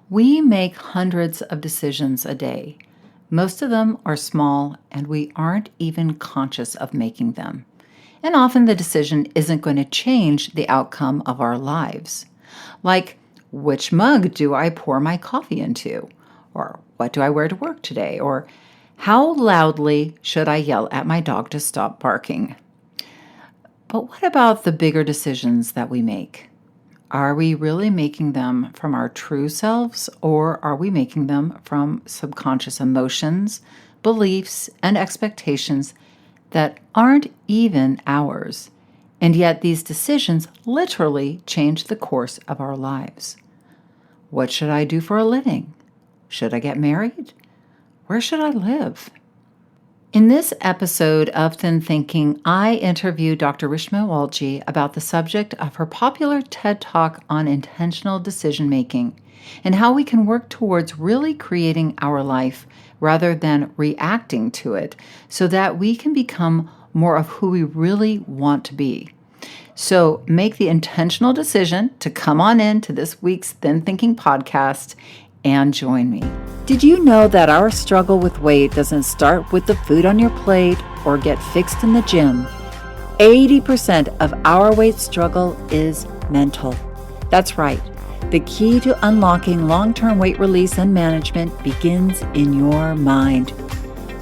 We make hundreds of decisions a day. Most of them are small, and we aren't even conscious of making them. And often the decision isn't going to change the outcome of our lives. Like, which mug do I pour my coffee into? Or what do I wear to work today? Or how loudly should I yell at my dog to stop barking? But what about the bigger decisions that we make? Are we really making them from our true selves, or are we making them from subconscious emotions, beliefs, and expectations that aren't even ours? And yet these decisions literally change the course of our lives. What should I do for a living? Should I get married? Where should I live? In this episode of Thin Thinking, I interviewed Dr. Rishma Walji about the subject of her popular TED Talk on intentional decision making and how we can work towards really creating our life rather than reacting to it so that we can become more of who we really want to be. So make the intentional decision to come on in to this week's Thin Thinking podcast and join me. Did you know that our struggle with weight doesn't start with the food on your plate or get fixed in the gym? 80% of our weight struggle is mental. That's right. The key to unlocking long-term weight release and management begins in your mind.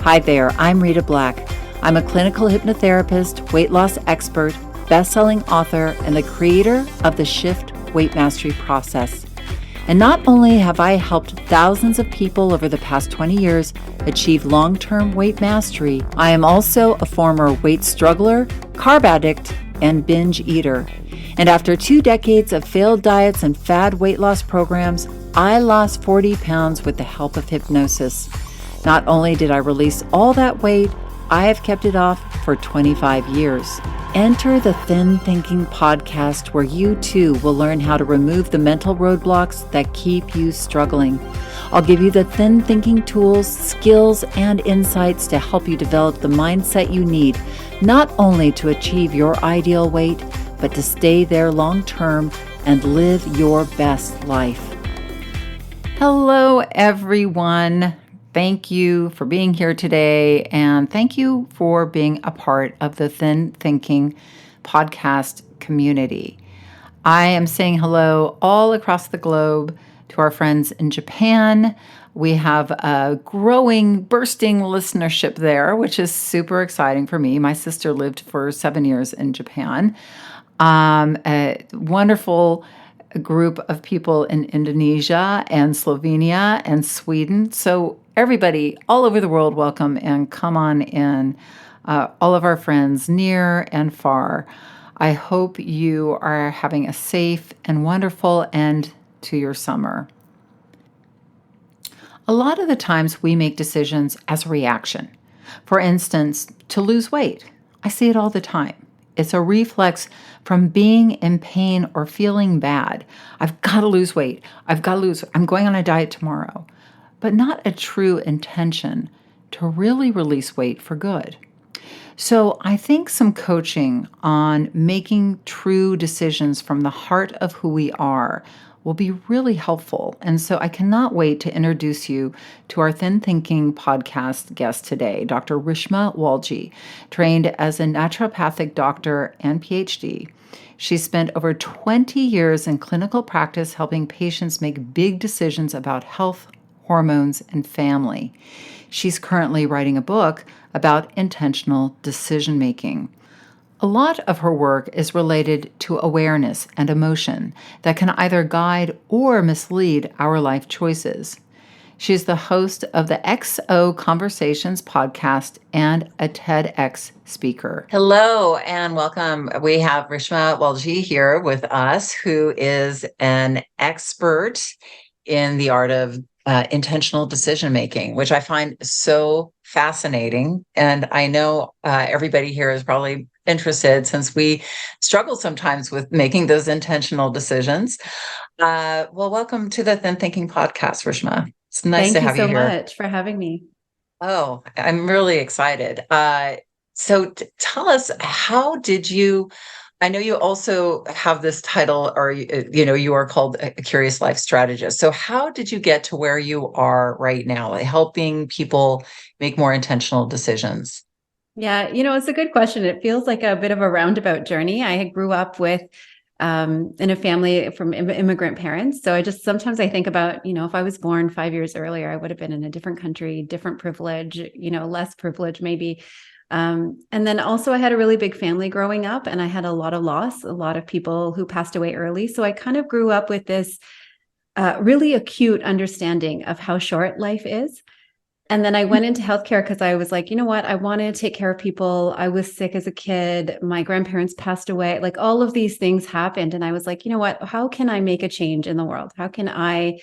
Hi there, I'm Rita Black. I'm a clinical hypnotherapist, weight loss expert, best-selling author, and the creator of the Shift Weight Mastery process. And not only have I helped thousands of people over the past 20 years achieve long-term weight mastery, I am also a former weight struggler, carb addict, and binge eater. And after 2 decades of failed diets and fad weight loss programs, I lost 40 pounds with the help of hypnosis. Not only did I release all that weight, I have kept it off for 25 years. Enter the Thin Thinking podcast, where you too will learn how to remove the mental roadblocks that keep you struggling. I'll give you the thin thinking tools, skills, and insights to help you develop the mindset you need, not only to achieve your ideal weight, but to stay there long term and live your best life. Hello, everyone. Thank you for being here today, and thank you for being a part of the Thin Thinking podcast community. I am saying hello all across the globe to our friends in Japan. We have a growing, bursting listenership there, which is super exciting for me. My sister lived for 7 years in Japan. A wonderful group of people in Indonesia and Slovenia and Sweden. So everybody all over the world, welcome and come on in. All of our friends near and far. I hope you are having a safe and wonderful end to your summer. A lot of the times we make decisions as a reaction. For instance, to lose weight. I see it all the time. It's a reflex from being in pain or feeling bad. I've got to lose weight. I'm going on a diet tomorrow. But not a true intention to really release weight for good. So I think some coaching on making true decisions from the heart of who we are will be really helpful. And so I cannot wait to introduce you to our Thin Thinking podcast guest today, Dr. Rishma Walji, trained as a naturopathic doctor and PhD. She spent over 20 years in clinical practice helping patients make big decisions about health, hormones, and family. She's currently writing a book about intentional decision making. A lot of her work is related to awareness and emotion that can either guide or mislead our life choices. She's the host of the XO Conversations podcast and a TEDx speaker. Hello and welcome. We have Rishma Walji here with us, who is an expert in the art of intentional decision making, which I find so fascinating. And I know everybody here is probably interested, since we struggle sometimes with making those intentional decisions. Well, welcome to the Thin Thinking podcast, Rishma. It's nice to have you here. Thank you so much for having me. Oh, I'm really excited. So tell us, how did you I know you also have this title, or you are called a curious life strategist. So, how did you get to where you are right now, like helping people make more intentional decisions? Yeah, it's a good question. It feels like a bit of a roundabout journey. I grew up with in a family from immigrant parents. So I just sometimes I think about, if I was born 5 years earlier, I would have been in a different country, different privilege, less privilege maybe. And then also I had a really big family growing up and I had a lot of loss, a lot of people who passed away early. So I kind of grew up with this really acute understanding of how short life is. And then I went into healthcare because I was like, you know what? I want to take care of people. I was sick as a kid. My grandparents passed away. Like all of these things happened. And I was like, you know what? How can I make a change in the world? How can I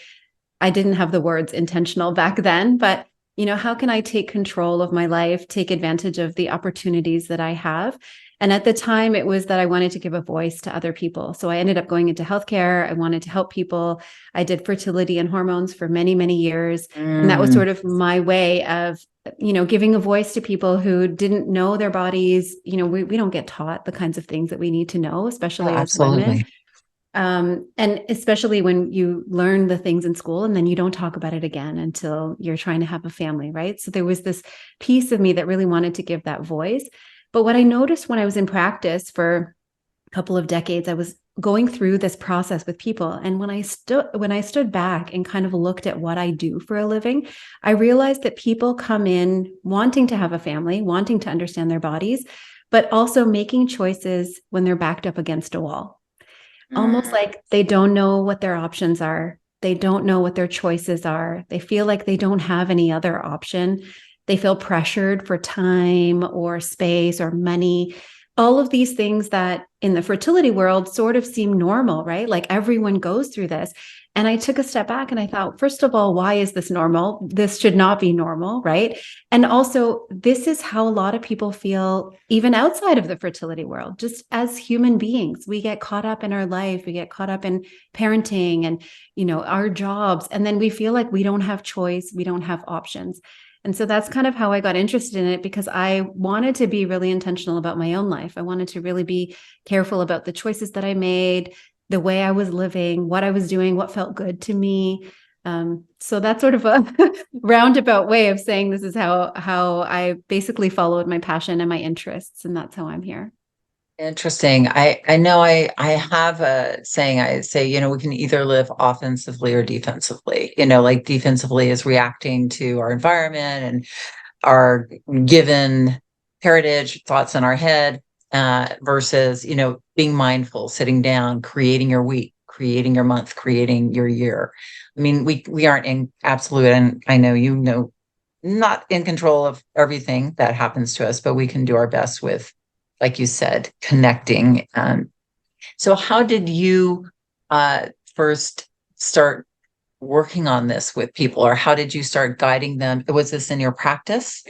didn't have the words intentional back then, but how can I take control of my life, take advantage of the opportunities that I have? And at the time, it was that I wanted to give a voice to other people. So I ended up going into healthcare. I wanted to help people. I did fertility and hormones for many, many years. And that was Mm, sort of my way of, giving a voice to people who didn't know their bodies. We don't get taught the kinds of things that we need to know, oh, especially as women. absolutely. And especially when you learn the things in school and then you don't talk about it again until you're trying to have a family, right? So there was this piece of me that really wanted to give that voice. But what I noticed when I was in practice for a couple of decades, I was going through this process with people. And when I stood back and kind of looked at what I do for a living, I realized that people come in wanting to have a family, wanting to understand their bodies, but also making choices when they're backed up against a wall, almost Mm, like they don't know what their options are. They don't know what their choices are. They feel like they don't have any other option. They feel pressured for time or space or money. All of these things that in the fertility world sort of seem normal, right? Like everyone goes through this. And I took a step back and I thought, first of all, why is this normal? This should not be normal, right? And also, this is how a lot of people feel, even outside of the fertility world, just as human beings. We get caught up in our life, we get caught up in parenting and, our jobs. And then we feel like we don't have choice, we don't have options. And so that's kind of how I got interested in it because I wanted to be really intentional about my own life. I wanted to really be careful about the choices that I made, the way I was living, what I was doing, what felt good to me. So that's sort of a roundabout way of saying this is how I basically followed my passion and my interests, and that's how I'm here. interesting. I know I have a saying. I say, we can either live offensively or defensively. Like defensively is reacting to our environment and our given heritage, thoughts in our head, versus, being mindful, sitting down, creating your week, creating your month, creating your year. I mean, we aren't in absolute, and I know not in control of everything that happens to us, but we can do our best with, like you said, connecting. So how did you uh, first start working on this with people, or how did you start guiding them? Was this in your practice?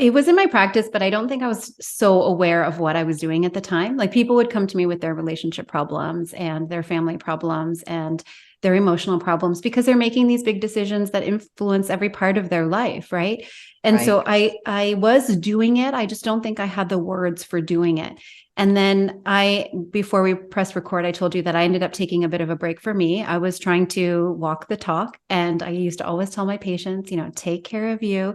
It was in my practice, but I don't think I was so aware of what I was doing at the time. Like people would come to me with their relationship problems and their family problems and their emotional problems because they're making these big decisions that influence every part of their life, right? And Right. so I was doing it. I just don't think I had the words for doing it. And then before we pressed record, I told you that I ended up taking a bit of a break for me. I was trying to walk the talk, and I used to always tell my patients, take care of you.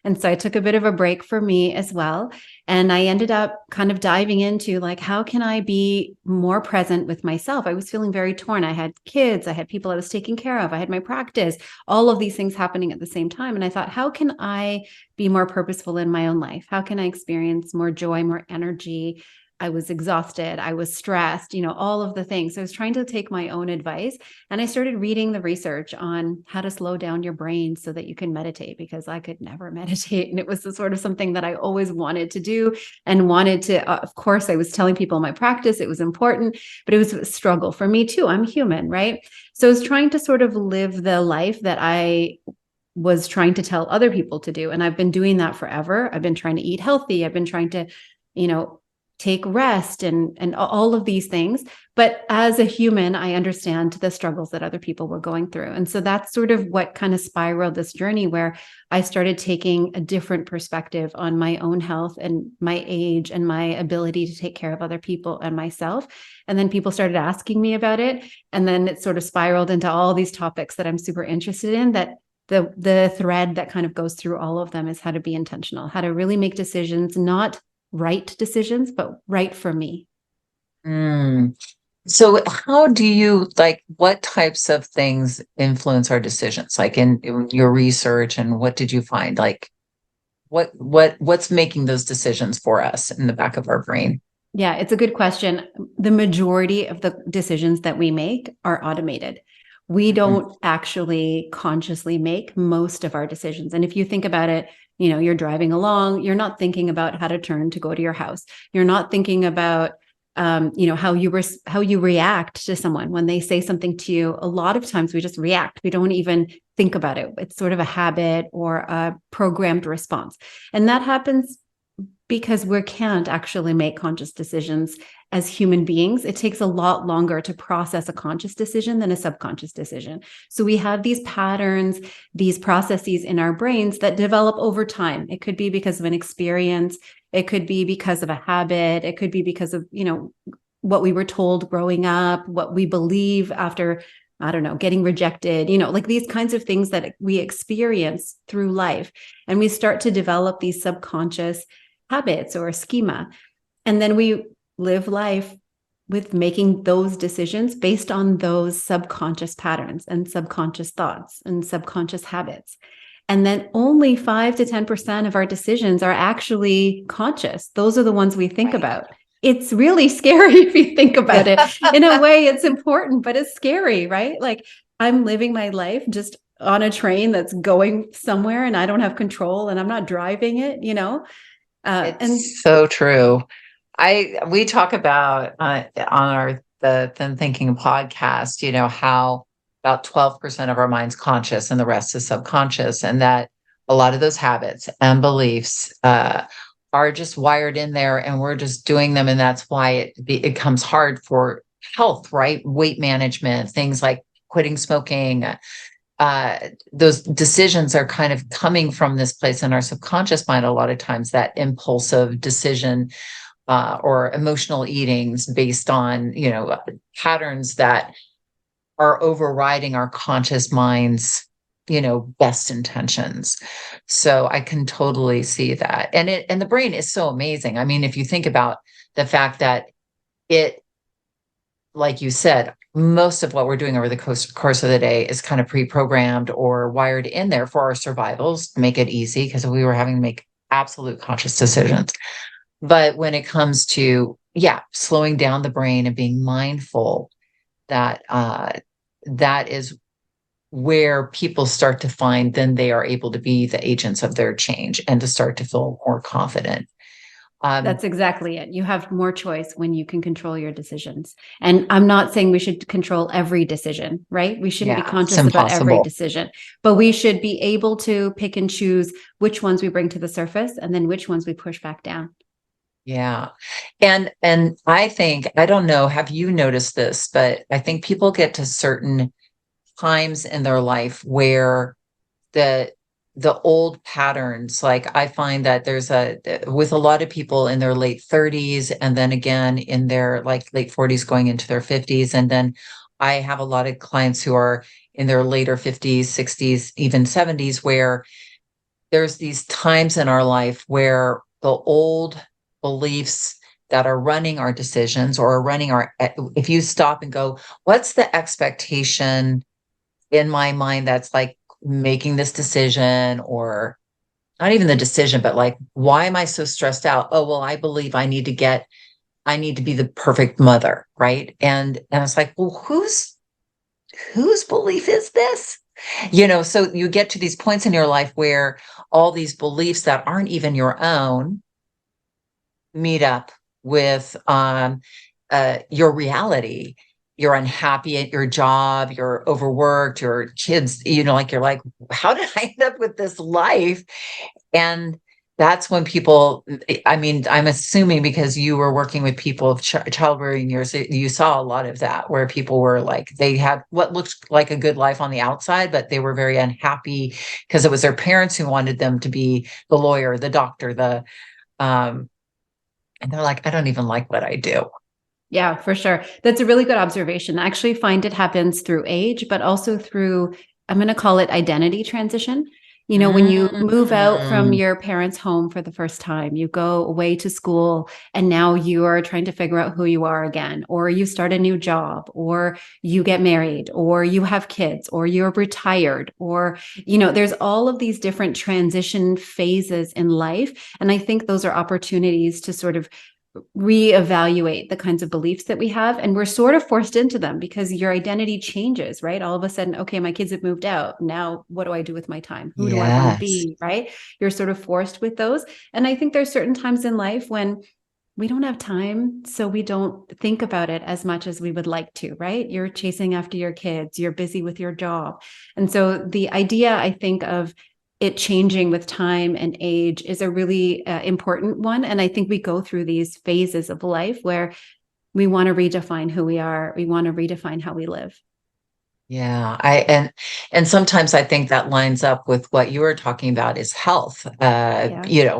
And so I took a bit of a break for me as well. And I ended up kind of diving into like, how can I be more present with myself? I was feeling very torn. I had kids, I had people I was taking care of, I had my practice, all of these things happening at the same time. And I thought, how can I be more purposeful in my own life? How can I experience more joy, more energy? I was exhausted. I was stressed, all of the things. So I was trying to take my own advice and I started reading the research on how to slow down your brain so that you can meditate because I could never meditate. And it was the sort of something that I always wanted to do and wanted to, of course, I was telling people in my practice it was important, but it was a struggle for me too. I'm human, right? So I was trying to sort of live the life that I was trying to tell other people to do. And I've been doing that forever. I've been trying to eat healthy. I've been trying to, you know, take rest and all of these things. But as a human, I understand the struggles that other people were going through. And so that's sort of what kind of spiraled this journey, where I started taking a different perspective on my own health and my age and my ability to take care of other people and myself. And then people started asking me about it. And then it sort of spiraled into all these topics that I'm super interested in, that the thread that kind of goes through all of them is how to be intentional, how to really make decisions, not right decisions, but right for me. Mm. So how do you like, what types of things influence our decisions? Like in your research, and what did you find? Like what's making those decisions for us in the back of our brain? Yeah, it's a good question. The majority of the decisions that we make are automated. We Mhm. don't actually consciously make most of our decisions. And if you think about it, you know, you're driving along, you're not thinking about how to turn to go to your house. You're not thinking about you know, how you react to someone when they say something to you. A lot of times we just react. We don't even think about it. It's sort of a habit or a programmed response. And that happens because we can't actually make conscious decisions as human beings. It takes a lot longer to process a conscious decision than a subconscious decision. So we have these patterns, these processes in our brains that develop over time. It could be because of an experience, it could be because of a habit, it could be because of, you know, what we were told growing up, what we believe after, I don't know, getting rejected, you know, like these kinds of things that we experience through life. And we start to develop these subconscious habits or a schema. And then we live life with making those decisions based on those subconscious patterns and subconscious thoughts and subconscious habits. And then only 5 to 10% of our decisions are actually conscious. Those are the ones we think Right. about. It's really scary if you think about it. In a way, it's important, but it's scary, right? Like I'm living my life just on a train that's going somewhere and I don't have control and I'm not driving it, you know? And It's so true. We talk about on our the Then Thinking podcast, how about 12% of our mind's conscious and the rest is subconscious, and that a lot of those habits and beliefs are just wired in there, and we're just doing them, and that's why it becomes hard for health, right? Weight management, things like quitting smoking. Those decisions are kind of coming from this place in our subconscious mind a lot of times, that impulsive decision or emotional eatings based on patterns that are overriding our conscious mind's best intentions. So I can totally see that. And the brain is so amazing. I mean, if you think about the fact that it, like you said, most of what we're doing over the course of the day is kind of pre-programmed or wired in there for our survivals to make it easy, because we were having to make absolute conscious decisions. But when it comes to, slowing down the brain and being mindful, that that is where people start to find, then they are able to be the agents of their change and to start to feel more confident. Um, that's exactly it. You have more choice when you can control your decisions. And I'm not saying we should control every decision, right? We shouldn't be yeah, it's conscious about every impossible. decision, but we should be able to pick and choose which ones we bring to the surface and then which ones we push back down. Yeah. And I think, I don't know, have you noticed this, but I think people get to certain times in their life where the the old patterns, like I find that there's with a lot of people in their late 30s, and then again in their like late 40s going into their 50s, and then I have a lot of clients who are in their later 50s, 60s, even 70s, where there's these times in our life where the old beliefs that are running our decisions or are running our, if you stop and go, what's the expectation in my mind that's like making this decision, or not even the decision, but like, why am I so stressed out? Oh, well, I believe I need to be the perfect mother, right? And it's like, well, whose belief is this? So you get to these points in your life where all these beliefs that aren't even your own meet up with your reality. You're unhappy at your job, you're overworked, your kids, like you're like, how did I end up with this life? And that's when people, I mean, I'm assuming because you were working with people of childbearing years, you saw a lot of that where people were like, they had what looked like a good life on the outside, but they were very unhappy because it was their parents who wanted them to be the lawyer, the doctor, um, and they're like, I don't even like what I do. Yeah, for sure. That's a really good observation. I actually find it happens through age, but also through, I'm going to call it identity transition. You know, when you move out from Mm, your parents' home for the first time, you go away to school, and now you are trying to figure out who you are again, or you start a new job, or you get married, or you have kids, or you're retired, or, there's all of these different transition phases in life. And I think those are opportunities to sort of reevaluate the kinds of beliefs that we have, and we're sort of forced into them because your identity changes, right? All of a sudden, okay, my kids have moved out, now what do I do with my time? Who do I want to yes. be, right? You're sort of forced with those. And I think there's certain times in life when we don't have time, so we don't think about it as much as we would like to, right? You're chasing after your kids, you're busy with your job. And so the idea, I think, of it changing with time and age is a really important one. And I think we go through these phases of life where we want to redefine who we are, we want to redefine how we live. Yeah, and sometimes I think that lines up with what you were talking about is health. Yeah.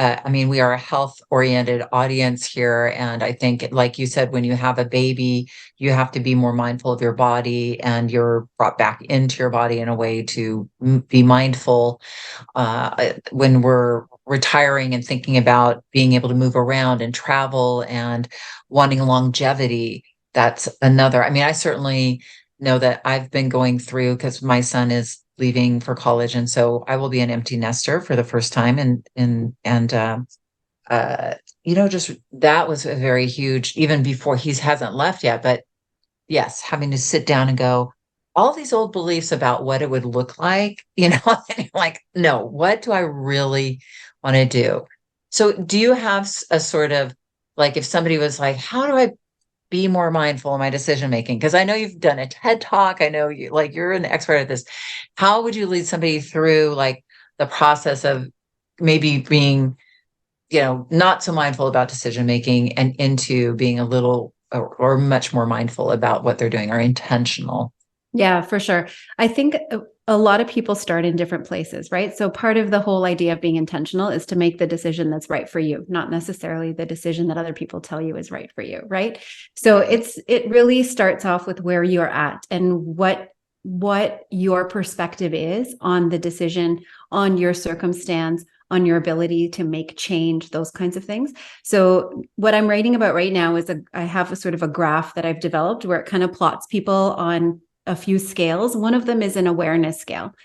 I mean, we are a health-oriented audience here, and I think, like you said, when you have a baby, you have to be more mindful of your body, and you're brought back into your body in a way to be mindful when we're retiring and thinking about being able to move around and travel and wanting longevity. That's another. I mean, I certainly know that I've been going through because my son is leaving for college, and so I will be an empty nester for the first time, and uh, just that was a very huge, even before he hasn't left yet, but yes, having to sit down and go, all these old beliefs about what it would look like, and you're like, no, what do I really want to do? So, do you have a sort of like if somebody was like, how do I be more mindful in my decision making? Because I know you've done a TED talk. I know you're an expert at this. How would you lead somebody through like the process of maybe being, not so mindful about decision making and into being a little or much more mindful about what they're doing or intentional? Yeah, for sure. I think a lot of people start in different places, right? So part of the whole idea of being intentional is to make the decision that's right for you, not necessarily the decision that other people tell you is right for you, right? So Right. it really starts off with where you're at and what your perspective is on the decision, on your circumstance, on your ability to make change, those kinds of things. So what I'm writing about right now is I have a sort of a graph that I've developed where it kind of plots people on a few scales. One of them is an awareness scale.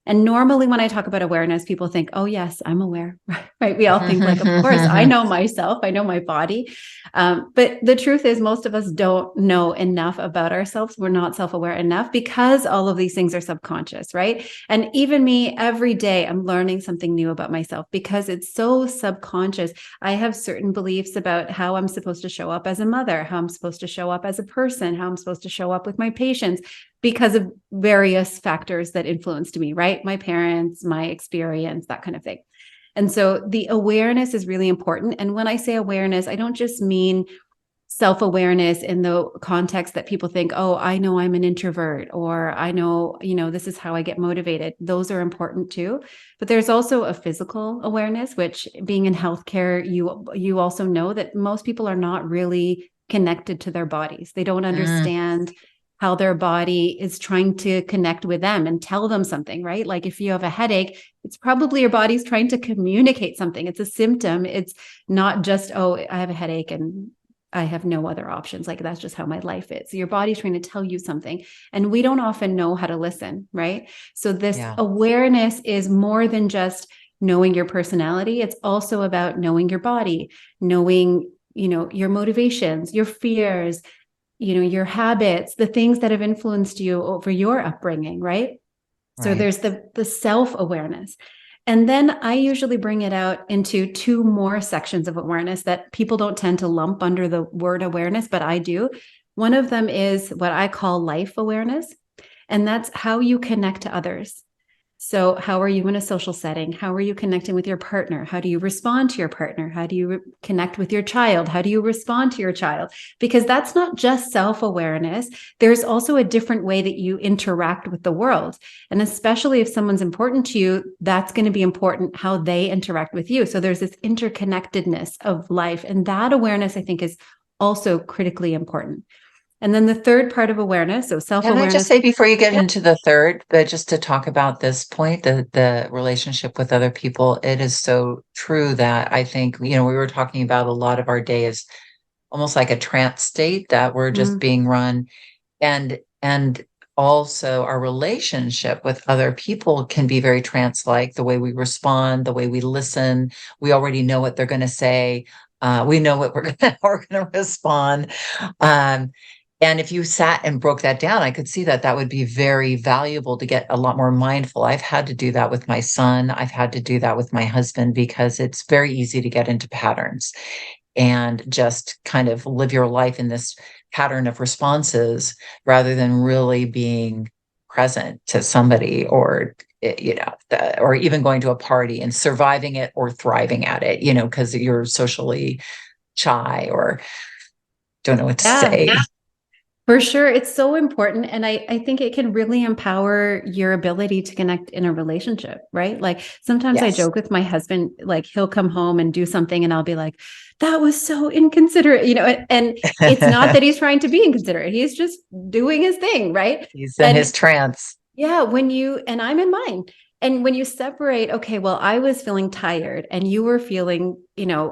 And normally, when I talk about awareness, people think, oh, yes, I'm aware, right? We all think, like, of course, I know myself, I know my body. But the truth is, most of us don't know enough about ourselves. We're not self aware enough because all of these things are subconscious, right? And even me, every day, I'm learning something new about myself because it's so subconscious. I have certain beliefs about how I'm supposed to show up as a mother, how I'm supposed to show up as a person, how I'm supposed to show up with my patients because of various factors that influenced me, right? My parents, my experience, that kind of thing. And so the awareness is really important. And when I say awareness, I don't just mean self-awareness in the context that people think, oh, I know I'm an introvert, or I know, this is how I get motivated. Those are important too. But there's also a physical awareness, which being in healthcare, you also know that most people are not really connected to their bodies. They don't Mm, understand how their body is trying to connect with them and tell them something, right? Like if you have a headache, it's probably your body's trying to communicate something. It's a symptom. It's not just, oh, I have a headache and I have no other options. Like that's just how my life is. So your body's trying to tell you something. And we don't often know how to listen, right? So this yeah, awareness is more than just knowing your personality. It's also about knowing your body, knowing, your motivations, your fears, your habits, the things that have influenced you over your upbringing, right? So right. there's the self-awareness. And then I usually bring it out into two more sections of awareness that people don't tend to lump under the word awareness, but I do. One of them is what I call life awareness, and that's how you connect to others. So how are you in a social setting? How are you connecting with your partner? How do you respond to your partner? How do you connect with your child? How do you respond to your child? Because that's not just self-awareness. There's also a different way that you interact with the world. And especially if someone's important to you, that's going to be important how they interact with you. So there's this interconnectedness of life. And that awareness, I think, is also critically important. And then the third part of awareness, so Can I just self-awareness. say before you get Yep. into the third, but just to talk about this point, the relationship with other people, it is so true that I think, we were talking about a lot of our day is almost like a trance state that we're just Mm. being run. And also our relationship with other people can be very trance-like, the way we respond, the way we listen. We already know what they're going to say. We know what we're going to respond. Um, and if you sat and broke that down, I could see that that would be very valuable to get a lot more mindful. I've had to do that with my son. I've had to do that with my husband because it's very easy to get into patterns and just kind of live your life in this pattern of responses rather than really being present to somebody or or even going to a party and surviving it or thriving at it, because you're socially shy or don't know what to Yeah. say. For sure. It's so important. And I think it can really empower your ability to connect in a relationship, right? Like sometimes I Yes. joke with my husband, like he'll come home and do something and I'll be like, that was so inconsiderate, and it's not that he's trying to be inconsiderate. He's just doing his thing, right? He's in And his trance. yeah, and I'm in mine. And when you separate, okay, well, I was feeling tired and you were feeling,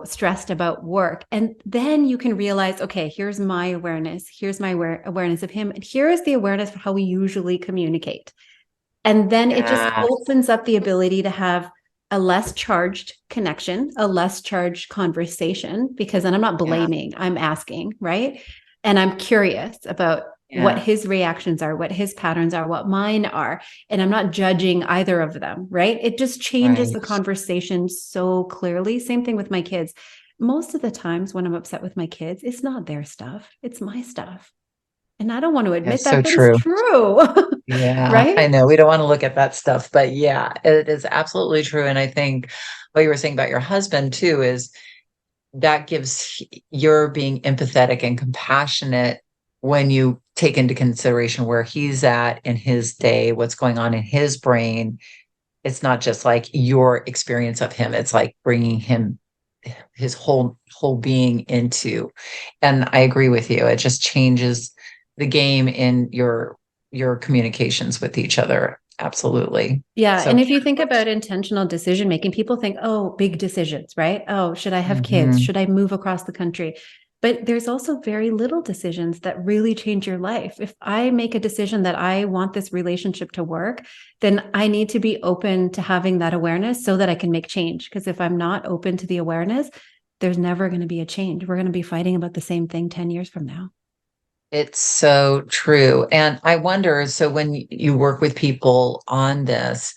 stressed about work. And then you can realize, okay, here's my awareness. Here's my awareness of him. And here is the awareness for how we usually communicate. And then it just Yeah, opens up the ability to have a less charged connection, a less charged conversation, because then I'm not yeah, blaming, I'm asking, right? And I'm curious about what yeah, his reactions are, what his patterns are, what mine are. And I'm not judging either of them, right? It just changes right. the conversation so clearly. Same thing with my kids. Most of the times when I'm upset with my kids, it's not their stuff, it's my stuff. And I don't want to Yeah, admit so that, but it's true. true, Yeah, right? I know. We don't want to look at that stuff, but yeah, it is absolutely true. And I think what you were saying about your husband too is that gives your being empathetic and compassionate when you take into consideration where he's at in his day, what's going on in his brain. It's not just like your experience of him, it's like bringing him his whole being into. And I agree with you. It just changes the game in your communications with each other. Absolutely. Yeah. So And if you think about intentional decision making, people think, oh, big decisions, right? Oh, should I have kids? mhm. Should I move across the country? But there's also very little decisions that really change your life. If I make a decision that I want this relationship to work, then I need to be open to having that awareness so that I can make change. Because if I'm not open to the awareness, there's never going to be a change. We're going to be fighting about the same thing 10 years from now. It's so true. And I wonder, so when you work with people on this,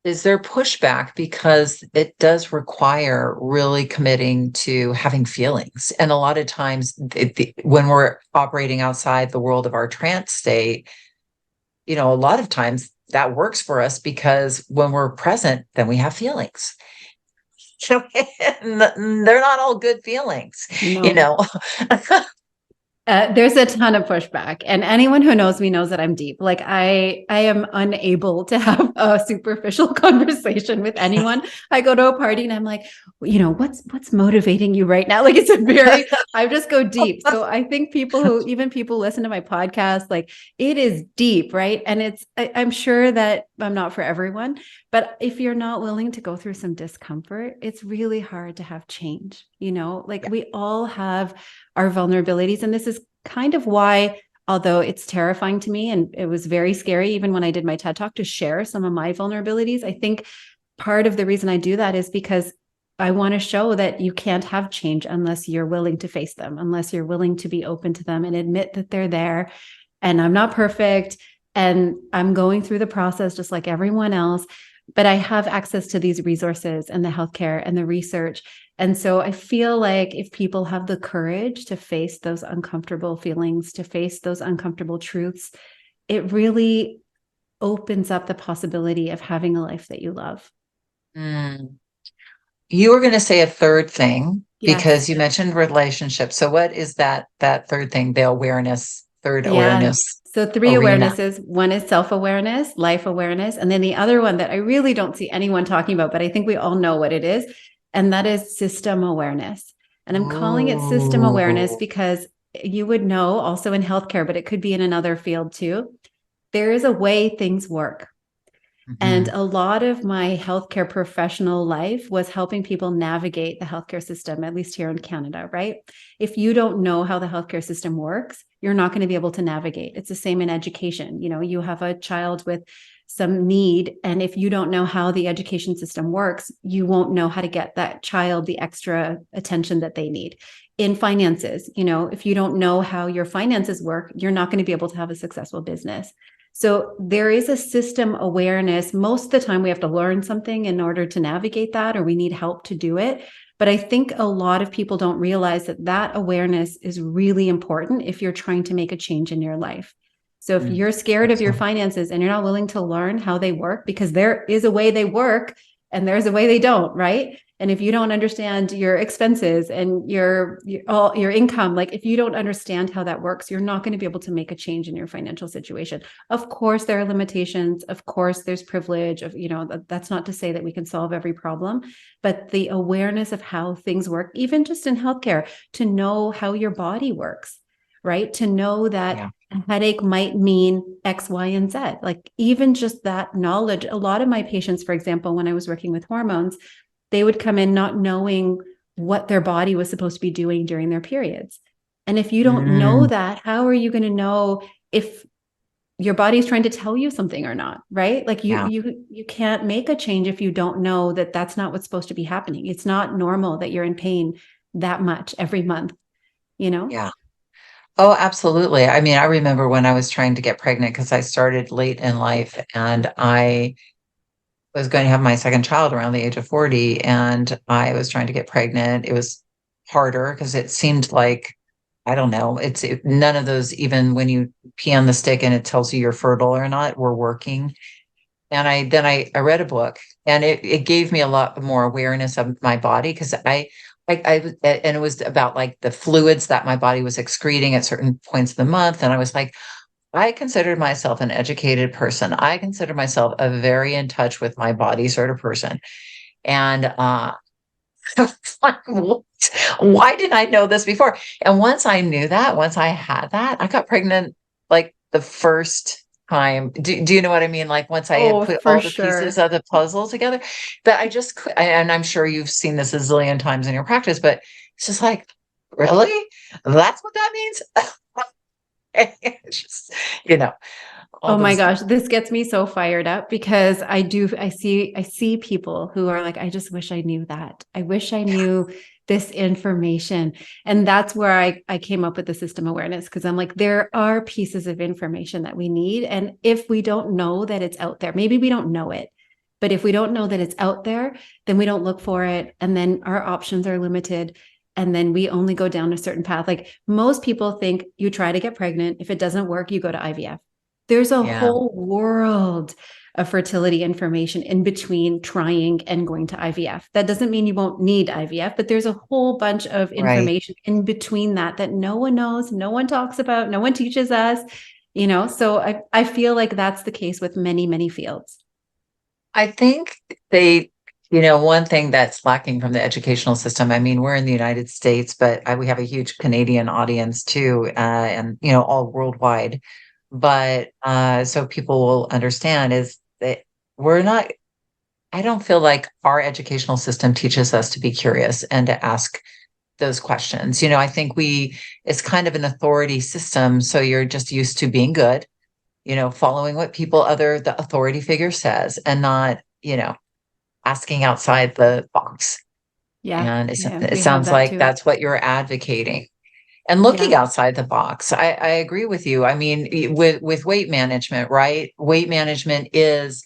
is there pushback because it does require really committing to having feelings? And a lot of times, when we're operating outside the world of our trance state, a lot of times that works for us because when we're present, then we have feelings. And they're not all good feelings, you No. know. There's a ton of pushback, and anyone who knows me knows that I'm deep. Like I am unable to have a superficial conversation with anyone. I go to a party and I'm like, what's motivating you right now? Like it's a very, I just go deep. So I think even people listen to my podcast, like it is deep, right? And I'm sure that I'm not for everyone, but if you're not willing to go through some discomfort, it's really hard to have change. Like Yeah. we all have our vulnerabilities. And this is kind of why, although it's terrifying to me, and it was very scary, even when I did my TED Talk, to share some of my vulnerabilities, I think part of the reason I do that is because I want to show that you can't have change unless you're willing to face them, unless you're willing to be open to them and admit that they're there. And I'm not perfect. And I'm going through the process just like everyone else. But I have access to these resources and the healthcare and the research. And so I feel like if people have the courage to face those uncomfortable feelings, to face those uncomfortable truths, it really opens up the possibility of having a life that you love. Mm. You were going to say a third thing Yes. because you mentioned relationships. So what is that third thing, the awareness, third Yeah. awareness So three arena? awarenesses. One is self-awareness, life awareness. And then the other one that I really don't see anyone talking about, but I think we all know what it is. And that is system awareness. And I'm calling it system awareness Ooh. because you would know also in healthcare, but it could be in another field too. There is a way things work. And Mhm. a lot of my healthcare professional life was helping people navigate the healthcare system, at least here in Canada, right? If you don't know how the healthcare system works, you're not going to be able to navigate. It's the same in education. You know, you have a child with some need, and if you don't know how the education system works, you won't know how to get that child the extra attention that they need. In finances, you know, if you don't know how your finances work, you're not going to be able to have a successful business. So there is a system awareness. Most of the time, we have to learn something in order to navigate that, or we need help to do it. But I think a lot of people don't realize that that awareness is really important if you're trying to make a change in your life. So if Mm. you're scared of your finances and you're not willing to learn how they work, because there is a way they work and there's a way they don't, right? And if you don't understand your expenses and your income, like if you don't understand how that works, you're not going to be able to make a change in your financial situation. Of course, there are limitations. Of course, there's privilege of, you know, that's not to say that we can solve every problem, but the awareness of how things work, even just in healthcare, to know how your body works, right? To know that Yeah. a headache might mean X, Y, and Z. Like even just that knowledge. A lot of my patients, for example, when I was working with hormones, they would come in not knowing what their body was supposed to be doing during their periods. And if you don't know Mm. that, how are you going to know if your body's trying to tell you something or not, right? Like Yeah. you can't make a change if you don't know that that's not what's supposed to be happening. It's not normal that you're in pain that much every month, you know? Yeah. Oh, absolutely. I mean, I remember when I was trying to get pregnant because I started late in life and I was going to have my second child around the age of 40 and I was trying to get pregnant. It was harder because it seemed like, I don't know, none of those, even when you pee on the stick and it tells you you're fertile or not, were working. And I read a book and it gave me a lot more awareness of my body because and it was about like the fluids that my body was excreting at certain points of the month. And I was like, I considered myself an educated person. I consider myself a very in touch with my body sort of person. And like, what? Why didn't I know this before? And once I knew that, once I had that, I got pregnant like the first time. Do you know what I mean? Like once I had Oh, put for all the pieces sure. of the puzzle together, that I just, and I'm sure you've seen this a zillion times in your practice, but it's just like, really? That's what that means? It's just, you know, all Oh my those. gosh, this gets me so fired up because I see people who are like, I just wish I knew that. I wish I knew this information. And that's where I came up with the system awareness because I'm like, there are pieces of information that we need. And if we don't know that it's out there, maybe we don't know it. But if we don't know that it's out there, then we don't look for it. And then our options are limited. And then we only go down a certain path. Like most people think you try to get pregnant. If it doesn't work, you go to IVF. There's a Yeah, whole world of fertility information in between trying and going to IVF. That doesn't mean you won't need IVF, but there's a whole bunch of right. information in between that no one knows, no one talks about, no one teaches us, you know. So I feel like that's the case with many, many fields. I think they, one thing that's lacking from the educational system, I mean, we're in the United States, but we have a huge Canadian audience too, and, all worldwide. But so people will understand is that we're not, I don't feel like our educational system teaches us to be curious and to ask those questions. I think it's kind of an authority system. So you're just used to being good, following what the authority figure says and not, asking outside the box. Yeah. And Yeah. it We have sounds that like too. that's what you're advocating and looking Yeah. outside the box. I agree with you. I mean, with weight management, right? Weight management is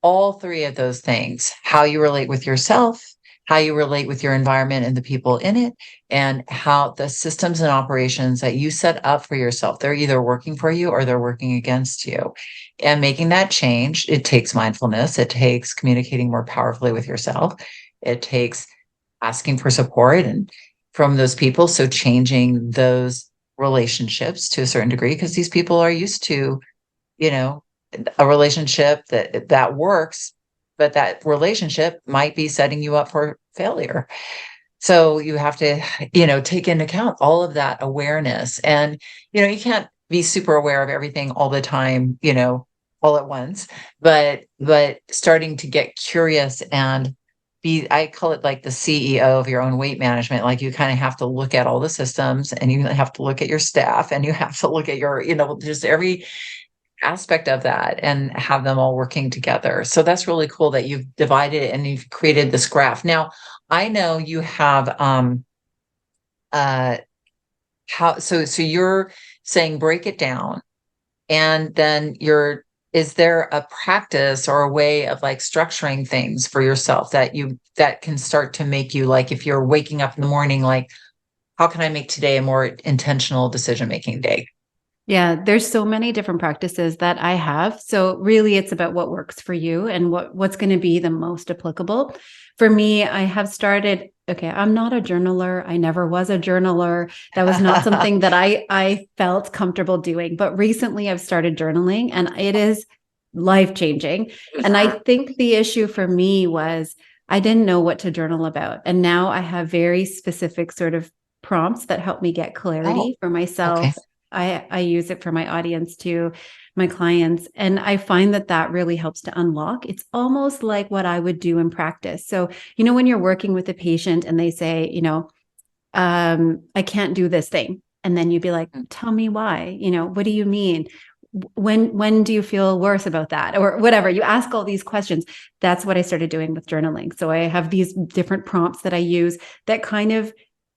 all three of those things: how you relate with yourself, how you relate with your environment and the people in it, and how the systems and operations that you set up for yourself, they're either working for you or they're working against you. and making that change, it takes mindfulness. It takes communicating more powerfully with yourself. It takes asking for support and from those people. So changing those relationships to a certain degree, because these people are used to, you know, a relationship that works, but that relationship might be setting you up for failure. So you have to, take into account all of that awareness. And, you can't be super aware of everything all the time, all at once, but starting to get curious and I call it like the CEO of your own weight management. Like you kind of have to look at all the systems and you have to look at your staff and you have to look at your, just every aspect of that and have them all working together. So that's really cool that you've divided it and you've created this graph. Now, I know you have uh so you're saying break it down and then is there a practice or a way of like structuring things for yourself that can start to make you, like, if you're waking up in the morning, like, how can I make today a more intentional decision making day? Yeah, there's so many different practices that I have. So really it's about what works for you and what's going to be the most applicable. For me, I have started, okay, I'm not a journaler. I never was a journaler. That was not something that I felt comfortable doing. But recently I've started journaling and it is life-changing. And I think the issue for me was I didn't know what to journal about. And now I have very specific sort of prompts that help me get clarity for myself. Okay. I use it for my audience too, my clients. And I find that really helps to unlock. It's almost like what I would do in practice. So, when you're working with a patient and they say, I can't do this thing. And then you'd be like, tell me why, what do you mean? When do you feel worse about that? Or whatever. You ask all these questions. That's what I started doing with journaling. So I have these different prompts that I use that kind of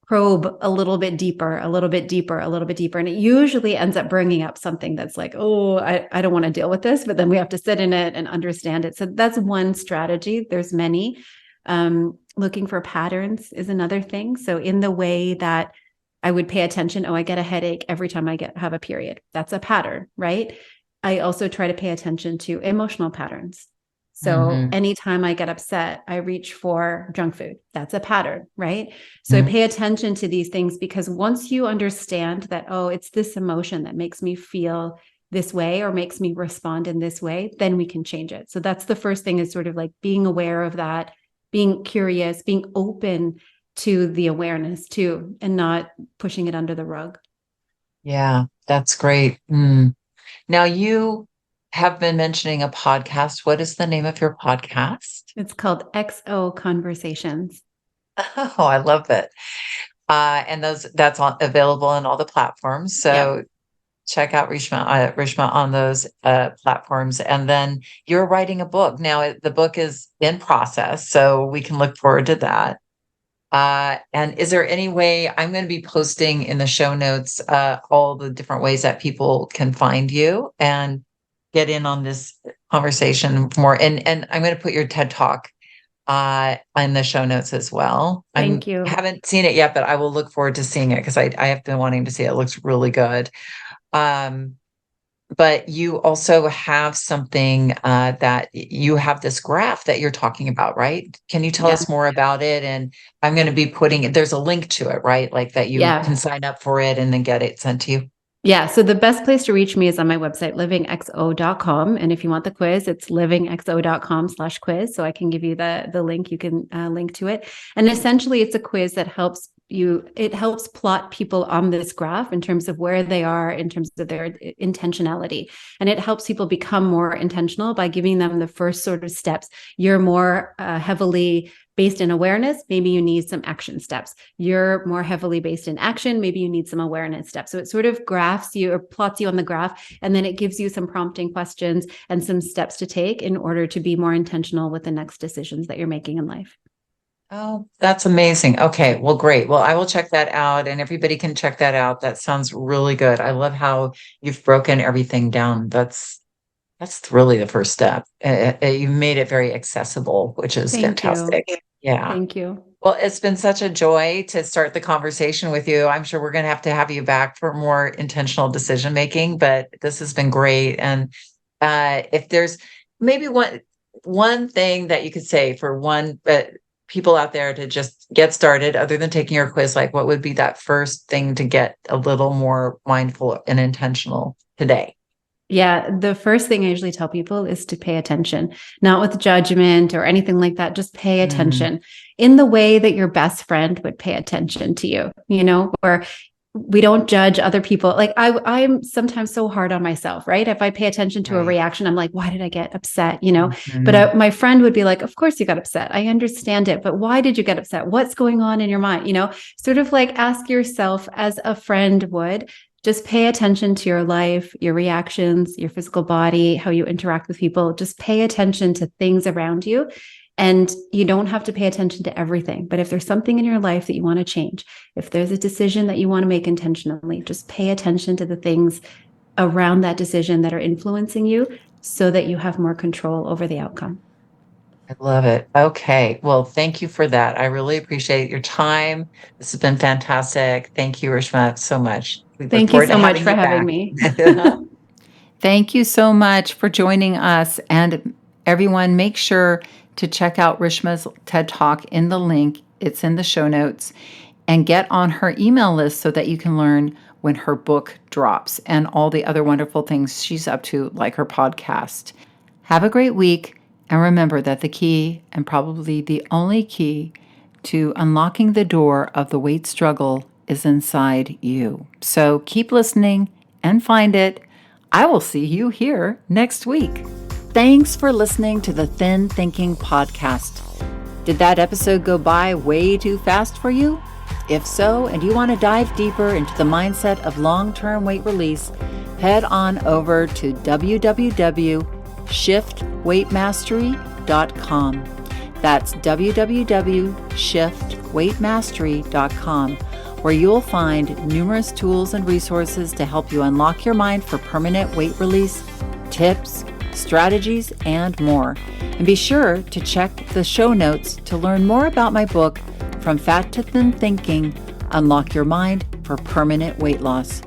probe a little bit deeper, a little bit deeper, a little bit deeper. And it usually ends up bringing up something that's like, oh, I don't want to deal with this, but then we have to sit in it and understand it. So that's one strategy. There's many. Looking for patterns is another thing. So in the way that I would pay attention, I get a headache every time I have a period. That's a pattern, right? I also try to pay attention to emotional patterns. So anytime I get upset, I reach for junk food. That's a pattern, right? So I pay attention to these things because once you understand that, it's this emotion that makes me feel this way or makes me respond in this way, then we can change it. So that's the first thing, is sort of like being aware of that, being curious, being open to the awareness too, and not pushing it under the rug. Yeah, that's great. Now you have been mentioning a podcast. What is the name of your podcast? It's called XO Conversations. Oh, I love it. And that's available on all the platforms. So check out Rishma on those platforms. And then you're writing a book. Now the book is in process, so we can look forward to that. And is there any way, I'm going to be posting in the show notes all the different ways that people can find you and get in on this conversation more. And I'm going to put your TED Talk in the show notes as well. Thank you. I haven't seen it yet, but I will look forward to seeing it because I have been wanting to see it. It looks really good. But you also have something that you have this graph that you're talking about, right? Can you tell us more about it? And I'm going to be there's a link to it, right? Like that you can sign up for it and then get it sent to you. Yeah. So the best place to reach me is on my website, livingxo.com. And if you want the quiz, it's livingxo.com/quiz. So I can give you the link. You can link to it. And essentially it's a quiz that helps plot people on this graph in terms of where they are, in terms of their intentionality. And it helps people become more intentional by giving them the first sort of steps. You're more heavily based in awareness, maybe you need some action steps. You're more heavily based in action, maybe you need some awareness steps. So it sort of graphs you or plots you on the graph, and then it gives you some prompting questions and some steps to take in order to be more intentional with the next decisions that you're making in life. Oh, that's amazing. Okay, well, great. Well, I will check that out and everybody can check that out. That sounds really good. I love how you've broken everything down. That's really the first step. You made it very accessible, which is fantastic. Yeah. Thank you. Well, it's been such a joy to start the conversation with you. I'm sure we're going to have you back for more intentional decision making, but this has been great. And if there's maybe one thing that you could say for people out there to just get started, other than taking your quiz, like what would be that first thing to get a little more mindful and intentional today? Yeah, the first thing I usually tell people is to pay attention, not with judgment or anything like that. Just pay attention in the way that your best friend would pay attention to you, where we don't judge other people. Like I'm sometimes so hard on myself, right? If I pay attention to a reaction, I'm like, why did I get upset? But my friend would be like, of course you got upset. I understand it, but why did you get upset? What's going on in your mind? Sort of like ask yourself as a friend would. Just pay attention to your life, your reactions, your physical body, how you interact with people. Just pay attention to things around you. And you don't have to pay attention to everything. But if there's something in your life that you want to change, if there's a decision that you want to make intentionally, just pay attention to the things around that decision that are influencing you so that you have more control over the outcome. I love it. Okay. Well, thank you for that. I really appreciate your time. This has been fantastic. Thank you, Rishma, so much. Thank you so much for having me. Thank you so much for joining us. And everyone, make sure to check out Rishma's TED Talk in the link. It's in the show notes. And get on her email list so that you can learn when her book drops and all the other wonderful things she's up to, like her podcast. Have a great week. And remember that the key, and probably the only key, to unlocking the door of the weight struggle is inside you. So keep listening and find it. I will see you here next week. Thanks for listening to the Thin Thinking Podcast. Did that episode go by way too fast for you? If so, and you want to dive deeper into the mindset of long-term weight release, head on over to www.shiftweightmastery.com. That's www.shiftweightmastery.com, where you'll find numerous tools and resources to help you unlock your mind for permanent weight release, tips, strategies, and more. And be sure to check the show notes to learn more about my book, From Fat to Thin Thinking, Unlock Your Mind for Permanent Weight Loss.